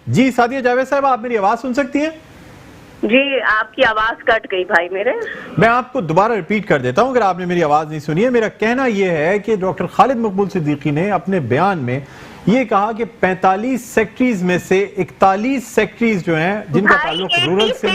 Speaker 1: जी सादिया जावेद साहब, आप मेरी आवाज सुन सकती हैं?
Speaker 5: जी, आपकी आवाज कट गई भाई मेरे।
Speaker 1: मैं आपको दोबारा रिपीट कर देता हूं अगर आपने मेरी आवाज नहीं सुनी है। मेरा कहना यह है कि डॉक्टर खालिद मकबूल सिद्दीकी ने अपने बयान में ये कहा कि 45 सेक्टरीज में से 41 सेक्टरीज जो हैं जिनका ताल्लुक रूरल से।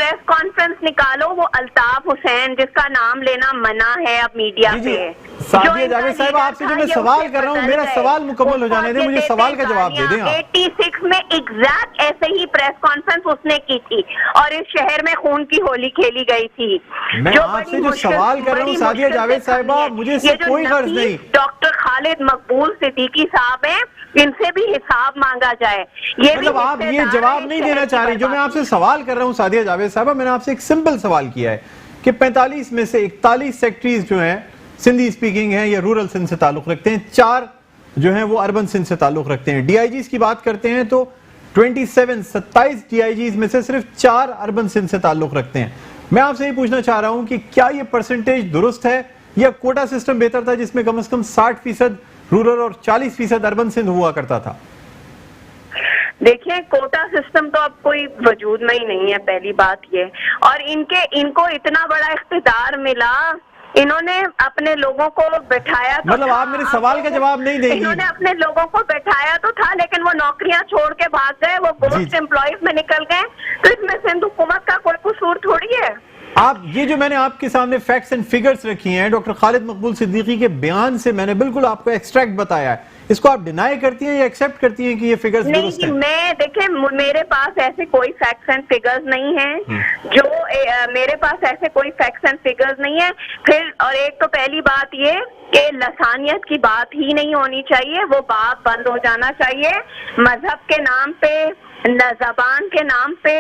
Speaker 5: प्रेस कॉन्फ्रेंस निकालो, वो अल्ताफ हुसैन जिसका नाम लेना मना है अब मीडिया पे।
Speaker 1: सादिया जावेद साहब, आपसे जो मैं सवाल कर रहा हूँ, मेरा सवाल मुकम्मल हो जाने दें, मुझे सवाल का जवाब दे दें आप।
Speaker 5: 86 में एग्जैक्ट ऐसे ही प्रेस कॉन्फ्रेंस उसने की थी और इस शहर में खून की होली खेली गई थी।
Speaker 1: मैं आपसे जो सवाल कर रहा हूँ सादिया जावेद साहिबा, मुझे इससे कोई गर्ज नहीं।
Speaker 5: डॉक्टर खालिद मकबूल सिद्दीकी साहब हैं, इनसे भी हिसाब मांगा जाए। ये
Speaker 1: मतलब आप ये जवाब नहीं देना चाह रही। जो मैं आपसे सवाल कर रहा हूँ सादिया जावेद साहिबा, मैंने आपसे एक सिंपल सवाल किया है कि 45 में से 41 सेक्रेटरीज जो हैं सिंधी स्पीकिंग हैं या रूरल सिंध से ताल्लुक रखते हैं, 4 जो हैं वो अर्बन सिंध से ताल्लुक रखते हैं। डीआईजीज की बात करते हैं तो 27 डीआईजीज में से सिर्फ 4 अर्बन सिंध से ताल्लुक रखते हैं। मैं आपसे ये पूछना चाह रहा हूं कि क्या ये परसेंटेज दुरुस्त है या कोटा सिस्टम बेहतर था जिसमें कम से कम 60% रूरल और 40% अर्बन सिंध हुआ करता था?
Speaker 5: देखिए, कोटा सिस्टम तो अब कोई वजूद में ही नहीं है, पहली बात ये। और इनको इतना बड़ा इख्तिदार मिला, इन्होंने अपने लोगों को बैठाया तो
Speaker 1: मतलब आप मेरे सवाल का जवाब नहीं देंगी।
Speaker 5: इन्होंने अपने लोगों को बैठाया तो था, लेकिन वो नौकरियां छोड़ के भाग गए, वो गोस्ट एम्प्लॉयज में निकल गए, तो इसमें सिंध हुकूमत का कोई कसूर थोड़ी है।
Speaker 1: आप ये जो मैंने आपके सामने फैक्ट्स एंड फिगर्स रखी हैं डॉक्टर खालिद मकबूल सिद्दीकी के बयान से, मैंने बिल्कुल आपको एक्सट्रैक्ट बताया है, इसको आप डिनाई करती हैं या एक्सेप्ट करती हैं कि ये फिगर्स दुरुस्त हैं?
Speaker 5: मैं देखिए, मेरे पास ऐसे कोई फैक्ट्स एंड फिगर्स नहीं हैं मेरे पास ऐसे कोई फैक्ट्स एंड फिगर्स नहीं है। फिर और एक तो पहली बात ये कि लसानियत की बात ही नहीं होनी चाहिए, वो बात बंद हो जाना चाहिए। मजहब के नाम पे, ज़बान के नाम पे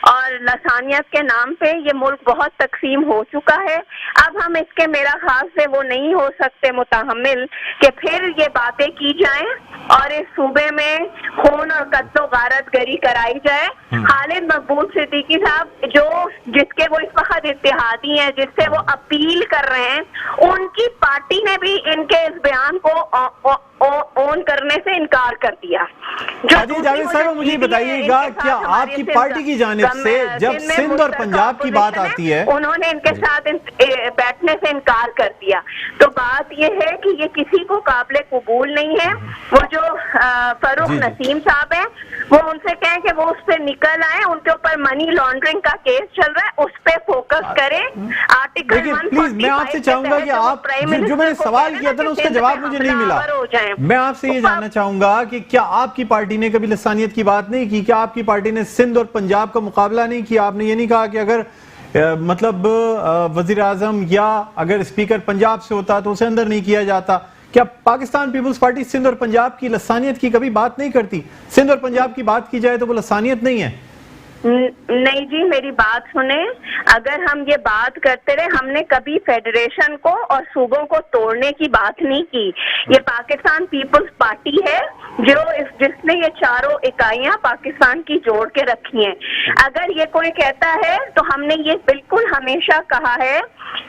Speaker 5: और लसानियत के नाम पे ये मुल्क बहुत तकसीम हो चुका है। अब हम इसके मेरा खास से वो नहीं हो सकते मुतहम्मिल कि फिर ये बातें की जाएं और इस सूबे में खून और कत्लो गारतगरी कराई जाए। खालिद मकबूल सिद्दीकी साहब जिसके वो इस वक्त इत्तेहादी हैं, जिससे वो अपील कर रहे हैं, उनकी पार्टी ने भी इनके इस बयान को ऑन करने से इनकार कर दिया।
Speaker 1: जावेद साहब, मुझे बताइएगा, क्या आपकी पार्टी की जानिब से जब सिंध और पंजाब की बात आती है,
Speaker 5: उन्होंने इनके साथ बैठने से इनकार कर दिया? तो बात यह है कि ये किसी को काबिल कबूल नहीं है। वो जो फरूक नसीम साहब हैं, वो उनसे कहें कि वो उससे निकल आए, उनके ऊपर मनी लॉन्ड्रिंग का केस चल रहा है, उस पे फोकस करें। आर्टिकल
Speaker 1: प्लीज मैं आपसे चाहूंगा कि आप जो मैंने सवाल किया था ना उसका जवाब मुझे नहीं मिला। मैं आपसे ये जानना चाहूंगा कि क्या आपकी पार्टी ने कभी लसानियत की बात नहीं की? क्या आपकी पार्टी ने सिंध और पंजाब का मुकाबला नहीं किया? आपने ये नहीं कहा कि अगर मतलब वजीर आजम या अगर स्पीकर पंजाब से होता तो उसे अंदर नहीं किया जाता? क्या पाकिस्तान पीपुल्स पार्टी सिंध और पंजाब की लसानियत की कभी बात नहीं करती? सिंध और पंजाब की बात की जाए तो वो लसानियत नहीं है?
Speaker 5: नहीं जी, मेरी बात सुने। अगर हम ये बात करते रहे, हमने कभी फेडरेशन को और सूबों को तोड़ने की बात नहीं की। ये पाकिस्तान पीपुल्स पार्टी है जिसने ये चारों इकाइयां पाकिस्तान की जोड़ के रखी हैं। अगर ये कोई कहता है तो हमने ये बिल्कुल हमेशा कहा है,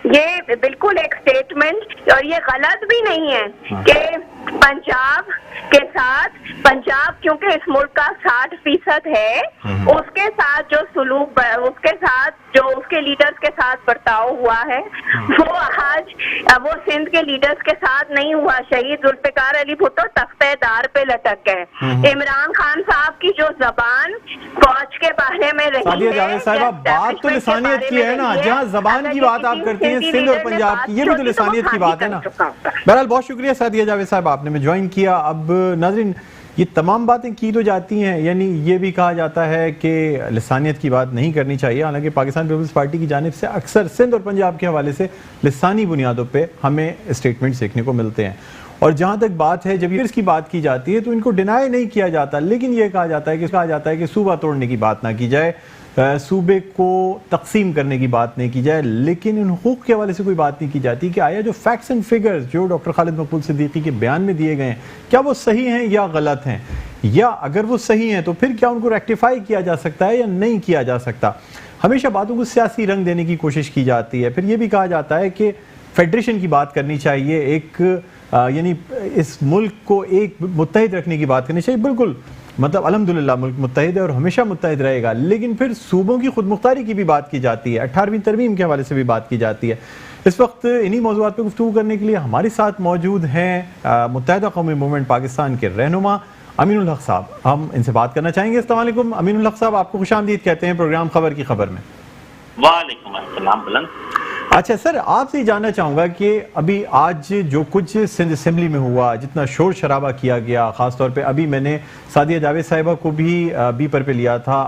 Speaker 5: ये बिल्कुल एक स्टेटमेंट, और ये गलत भी नहीं है कि पंजाब के साथ, पंजाब क्योंकि इस मुल्क का 60% है, उसके साथ जो सुलूक, उसके साथ जो उसके लीडर्स के साथ बर्ताव हुआ है, वो आज वो सिंध के लीडर्स के साथ नहीं हुआ। शहीद जुल्फिकार अली भुट्टो तख्तेदार पे लटक गए। इमरान खान साहब की जो जबान फौज के बारे में रही है,
Speaker 1: बात तो लिसानियत की है ना, जहाँ जबान की बात आप करती हैं सिंध और पंजाब की, ये भी तो लिसानियत की बात है ना। बहरहाल बहुत शुक्रिया सादिया जावेद साहब, आपने में ज्वाइन किया। अब नाज़रीन, ये तमाम बातें की तो जाती हैं, यानी ये भी कहा जाता है कि लिसानियत की बात नहीं करनी चाहिए। हालांकि पाकिस्तान पीपल्स पार्टी की जानिब से अक्सर सिंध और पंजाब के हवाले से लिसानी बुनियादों पे हमें स्टेटमेंट्स देखने को मिलते हैं। और जहाँ तक बात है, जब इसकी बात की जाती है तो इनको डिनाई नहीं किया जाता, लेकिन ये कहा जाता है कि सूबा तोड़ने की बात ना की जाए, सूबे को तकसीम करने की बात नहीं की जाए, लेकिन इन हुकूक के हवाले से कोई बात नहीं की जाती कि आया जो फैक्ट्स एंड फिगर्स जो डॉक्टर खालिद मकबूल सिद्दीकी के बयान में दिए गए हैं, क्या वो सही हैं या गलत हैं, या अगर वो सही हैं तो फिर क्या उनको रेक्टिफाई किया जा सकता है या नहीं किया जा सकता। हमेशा बातों को सियासी रंग देने की कोशिश की जाती है। फिर ये भी कहा जाता है कि फेडरेशन की बात करनी चाहिए, एक यानी इस मुल्क को एक मुत्तहिद रखने की बात करनी चाहिए। बिल्कुल, मतलब अल्हम्दुलिल्लाह मुल्क मुत्तहिद है और हमेशा मुत्तहिद रहेगा, लेकिन फिर सूबों की खुद मुख्तारी की भी बात की जाती है, 18वीं तरमीम के हवाले से भी बात की जाती है। इस वक्त इन्हीं मौज़ूआत पर गुफ्तगू करने के लिए हमारे साथ मौजूद हैं मुत्तहिदा कौमी मूवमेंट पाकिस्तान के रहनुमा अमीनुल हक साहब। हम इनसे बात करना चाहेंगे। अस्सलाम वालेकुम अमीनुल हक साहब, आपको खुशामदीद कहते हैं प्रोग्राम खबर की खबर में।
Speaker 6: वालेकुम अस्सलाम बुलंद।
Speaker 1: अच्छा सर, आपसे ही जानना चाहूँगा कि अभी आज जो कुछ सिंध असेंबली में हुआ, जितना शोर शराबा किया गया, ख़ासतौर पे अभी मैंने सादिया जावेद साहिबा को भी बीपर पे लिया था,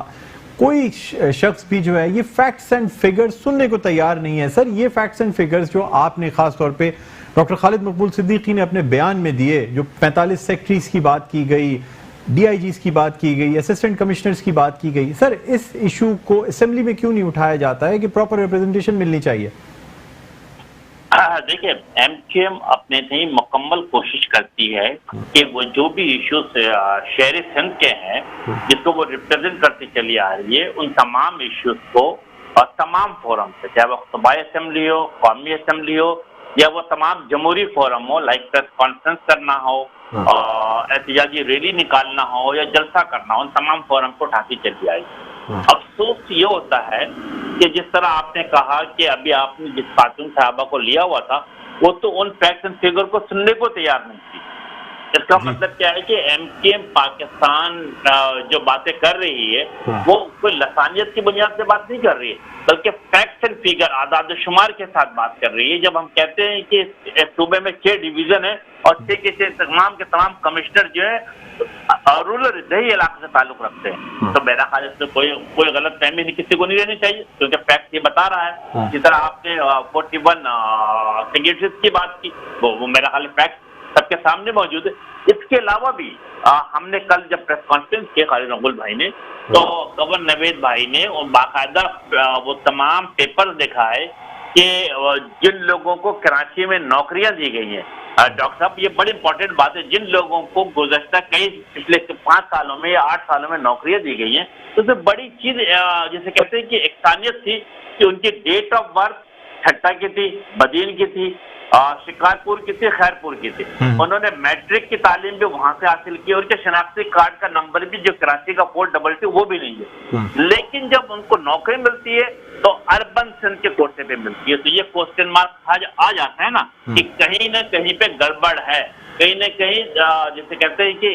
Speaker 1: कोई शख्स भी जो है ये फैक्ट्स एंड फिगर्स सुनने को तैयार नहीं है। सर, ये फैक्ट्स एंड फिगर्स जो आपने ख़ासतौर पे डॉक्टर खालिद मकबूल सिद्दीकी ने अपने बयान में दिए, जो 45 सेक्रेटरीज की बात की गई, डीआईजीज की बात की गई, असिस्टेंट कमिश्नर्स की बात की गई, सर इस इशू को असेंबली में क्यों नहीं उठाया जाता है कि प्रॉपर रिप्रेजेंटेशन मिलनी चाहिए?
Speaker 6: देखिए, एमक्यूएम अपने ही मुकम्मल कोशिश करती है कि वो जो भी इश्यूज शहरी सिंध के हैं जिसको वो रिप्रेजेंट करती चली आ रही है, उन तमाम इश्यूज को और तमाम फोरम से, चाहे वो सूबाई असेंबली हो, कौमी असेंबली हो, या वो तमाम जमहूरी फोरम हो, लाइक प्रेस कॉन्फ्रेंस करना हो, एहतिजाजी रैली निकालना हो या जलसा करना हो, उन तमाम फोरम को उठाती चली आई। अफसोस ये होता है कि जिस तरह आपने कहा कि अभी आपने जिस खातून साहबा को लिया हुआ था, वो तो उन फैक्ट्स एंड फिगर को सुनने को तैयार नहीं थी। इसका मतलब क्या है कि एमक्यूएम पाकिस्तान जो बातें कर रही है वो कोई लसानियत की बुनियाद से बात नहीं कर रही है, बल्कि फैक्ट्स एंड फिगर, आदाद शुमार के साथ बात कर रही है। जब हम कहते हैं कि सूबे में 6 डिवीजन है और 6 के तमाम कमिश्नर जो है रूरल दही इलाके से ताल्लुक रखते हैं, तो मेरा ख्याल इसमें कोई गलत फहमी किसी को नहीं रहनी चाहिए, क्योंकि फैक्ट ये बता रहा है। जिस तरह आपने 41 सेक्रेटरीज की बात की, वो मेरा ख्याल फैक्ट सबके सामने मौजूद है। इसके अलावा भी हमने कल जब प्रेस कॉन्फ्रेंस किया खालिद मकबूल भाई ने, तो गवर्नर नवेद भाई ने और बाकायदा वो तमाम पेपर दिखाए कि जिन लोगों को कराची में नौकरियां दी गई हैं, डॉक्टर साहब ये बड़ी इंपॉर्टेंट बात है, जिन लोगों को गुज़श्ता पिछले 5 सालों में या 8 सालों में नौकरियां दी गई हैं, तो उससे बड़ी चीज जैसे कहते हैं कि एकसानियत थी कि उनकी डेट ऑफ बर्थ ठट्टा की थी, बदीन की थी, शिकारपुर की थी, खैरपुर की थी। उन्होंने मैट्रिक की तालीम भी वहां से हासिल की और उनके शनाख्ती कार्ड का नंबर भी जो कराची का 422 वो भी नहीं है। लेकिन जब उनको नौकरी मिलती है तो अर्बन सिंध के कोटे पे मिलती है, तो ये क्वेश्चन मार्क आ जाता है ना कि कहीं ना कहीं पे गड़बड़ है, कहीं ना कहीं जैसे कहते हैं कि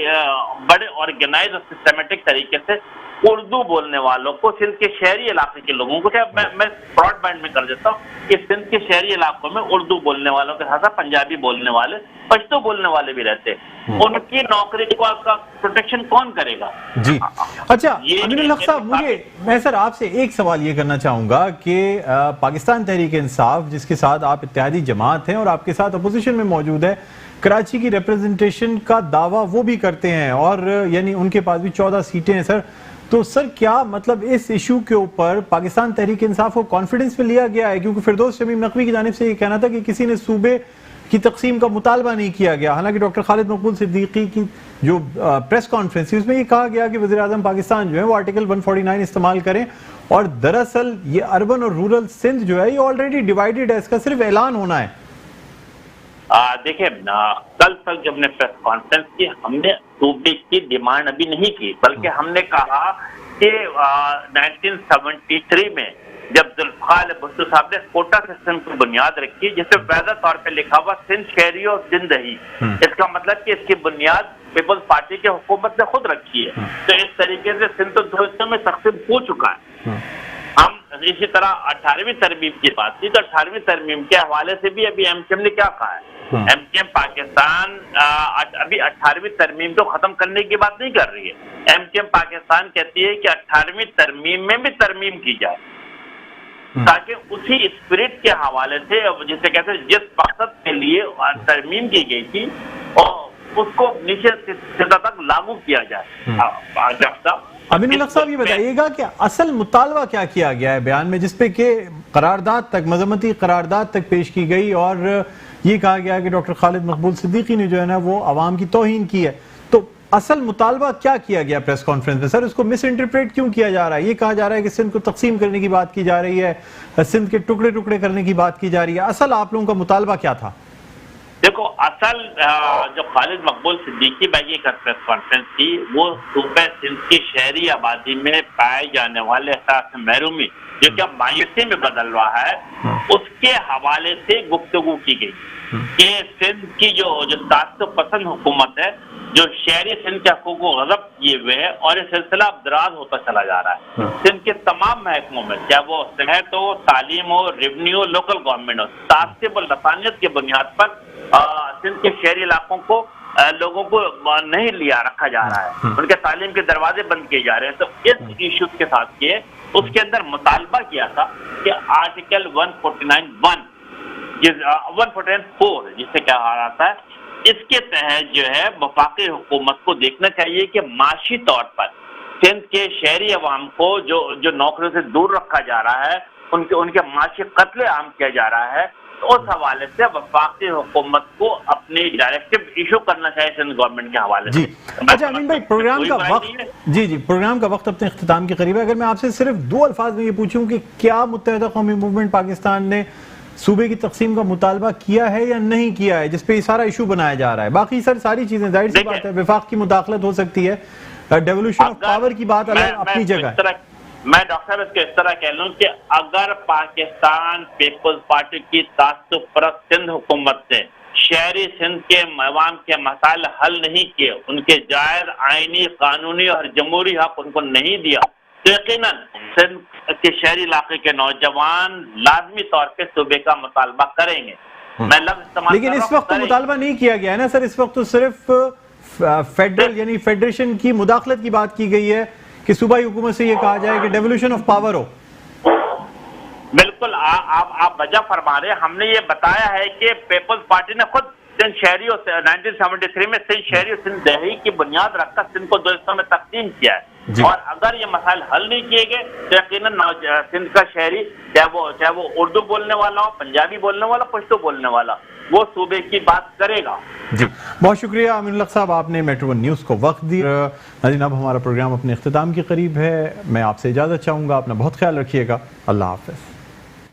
Speaker 6: बड़े ऑर्गेनाइज और सिस्टमेटिक तरीके से उर्दू बोलने वालों को, सिंध के शहरी इलाके के लोगों को, मैं ब्रॉडबैंड में कर देता हूँ कि सिंध के शहरी इलाकों में उर्दू बोलने वालों के साथ पंजाबी बोलने वाले, पश्तो बोलने वाले भी रहते हैं, उनकी नौकरी को प्रोटेक्शन कौन करेगा?
Speaker 1: जी अच्छा, अमीनुल हक साहब, मैं सर आपसे एक सवाल ये करना चाहूंगा कि पाकिस्तान तहरीक इंसाफ, जिसके साथ आप इत्तेहादी जमात हैं और आपके साथ अपोजिशन में मौजूद है, कराची की रिप्रेजेंटेशन का दावा वो भी करते हैं और यानी उनके पास भी 14 सीटें हैं सर। तो सर क्या मतलब इस इशू के ऊपर पाकिस्तान तहरीक इंसाफ को कॉन्फिडेंस में लिया गया है? क्योंकि फिरदौस शमीम नकवी की जानिब से ये कहना था कि किसी ने सूबे की तकसीम का मुतालबा नहीं किया गया, हालांकि डॉक्टर खालिद मकबूल सिद्दीकी की जो प्रेस कॉन्फ्रेंस थी उसमें ये कहा गया कि वज़ीर आज़म पाकिस्तान जो है वो आर्टिकल 149 इस्तेमाल करें, और दरअसल ये अर्बन और रूरल सिंध जो है ये ऑलरेडी डिवाइडेड है, इसका सिर्फ ऐलान होना है।
Speaker 6: देखिए, कल तक जब हमने प्रेस कॉन्फ्रेंस की, हमने सूबे की डिमांड अभी नहीं की, बल्कि हमने कहा कि 1973 में जब जुल्फ़िकार भुट्टो साहब ने कोटा सिस्टम की बुनियाद रखी, जिसमें वाज़ेह तौर पे लिखा हुआ सिंध शहरी और सिंध दही, इसका मतलब कि इसकी बुनियाद पीपल्स पार्टी की हुकूमत ने खुद रखी है। तो इस तरीके से सिंध तो 2 हिस्सों में तकसीम हो चुका है। हम इसी तरह 18वीं तरमीम की बात की, तो 18वीं तरमीम के हवाले से भी अभी एमक्यूएम ने क्या कहा है? एमक्यूएम पाकिस्तान अभी 18वीं तरमीम को खत्म करने की बात नहीं कर रही है। एमक्यूएम पाकिस्तान कहती है कि 18वीं तरमीम में भी तरमीम की जाए, ताकि उसी स्पिरिट के हवाले से, जिसे कहते हैं जिस मकसद के लिए तरमीम की गई थी और उसको नीचे सतह तक लागू किया जाए।
Speaker 1: अमीनुल हक साहब, ये बताइएगा कि असल मुतालबा क्या किया गया है बयान में, जिसपे कि करारदाद तक, मजम्मती करारदाद तक पेश की गई और ये कहा गया कि डॉक्टर खालिद मकबूल सिद्दीकी ने जो है ना वो अवाम की तौहीन की है। तो असल मुतालबा क्या किया गया प्रेस कॉन्फ्रेंस में? सर उसको मिस इंटरप्रेट क्यों किया जा रहा है? ये कहा जा रहा है कि सिंध को तकसीम करने की बात की जा रही है, सिंध के टुकड़े टुकड़े करने की बात की जा रही है। असल आप लोगों का मुतालबा क्या था?
Speaker 6: देखो, असल जो खालिद मकबूल सिद्दीकी भाई की प्रेस कॉन्फ्रेंस थी, वो सूबे सिंध की शहरी आबादी में पाए जाने वाले एहसास महरूमी, जो कि अब मायूसी में बदल रहा है, उसके हवाले से गुफ्तगू की गई। कि सिंध की जो तासुब पसंद हुकूमत है, जो शहरी सिंध के हकूक़ को ग़ज़ब किए हुए है, और ये सिलसिला अब दराज होता चला जा रहा है। सिंध के तमाम महकमों में, चाहे वो सेहत हो, तालीम हो, रेवन्यू, लोकल गवर्नमेंट हो, तासुब और लसानियत की बुनियाद पर सिंध के शहरी इलाकों को लोगों को नहीं लिया रखा जा रहा है, उनके तालीम के दरवाजे बंद किए जा रहे हैं। तो इस इशूज के साथ किए, उसके अंदर मुतालबा किया था कि आर्टिकल 149(1) 149(4) जिसे कहा जाता है, इसके तहत जो है वफाकी हुकूमत को देखना चाहिए कि माशी तौर पर सिंध के शहरी अवाम को जो नौकरियों से दूर रखा जा रहा है, उनके माशी कत्ले आम किया जा रहा है, तो उस हवाले से वफाकी हुकूमत को अपनी डायरेक्टिव इशू करना चाहिए सिंध गवर्नमेंट के हवाले से।
Speaker 1: अच्छा अमीन भाई, प्रोग्राम का वक्त प्रोग्राम का वक्त अपने इख्तिताम के करीब है। अगर मैं आपसे सिर्फ 2 अल्फाज में ये पूछूं कि क्या मुत्तहिदा कौमी मूवमेंट पाकिस्तान ने सूबे की तकसीम का मुतालबा किया है या नहीं किया है, जिसपे ये सारा इशू बनाया जा रहा है? बाकी सर सारी चीजें जाहिर सी बात है, विफाक की मुदाखलत हो सकती है, डेवोल्यूशन ऑफ पावर की बात अलग अपनी जगह है।
Speaker 6: मैं डॉक्टर साहब इसको इस तरह कह लूं कि अगर पाकिस्तान पीपल्स पार्टी की तासुब परस्त सिंध हुकूमत से शहरी सिंध के अवाम के मसाइल हल नहीं किए, उनके जायज आईनी, कानूनी और जमहूरी हक उनको नहीं दिया, तो यकीनन सिंध के शहरी इलाके के नौजवान लाजमी तौर पे सूबे का मुतालबा करेंगे। मैं लफ्ज़ इस्तेमाल,
Speaker 1: लेकिन इस वक्त तो मुतालबा नहीं किया गया है ना सर, इस वक्त तो सिर्फ फेडरल यानी फेडरेशन की मुदाखलत की बात की गई है कि सूबाई हुकूमत से ये कहा जाए कि डेवोल्यूशन ऑफ पावर हो।
Speaker 6: बिल्कुल, आप वजह फरमा रहे हैं। हमने ये बताया है कि पीपल्स पार्टी ने खुद सिंध शहरी 1973 में सिंध शहरी और सिंध दही की बुनियाद रखकर सिंध को 2 हिस्सों में तकसीम किया है, और अगर ये मसाइल हल नहीं किए गए तो यकीनन सिंध का शहरी, चाहे वो उर्दू बोलने वाला हो, पंजाबी बोलने वाला, पश्तो बोलने वाला, वो सूबे की बात करेगा।
Speaker 1: जी, बहुत शुक्रिया अमीनुल हक साहब, आपने मेट्रो 1 न्यूज़ को वक्त दिया। नाज़रीन, अब हमारा प्रोग्राम अपने इख्तिताम के करीब है, मैं आपसे इजाज़त चाहूँगा, अपना बहुत ख्याल रखिएगा, अल्लाह हाफ़िज़।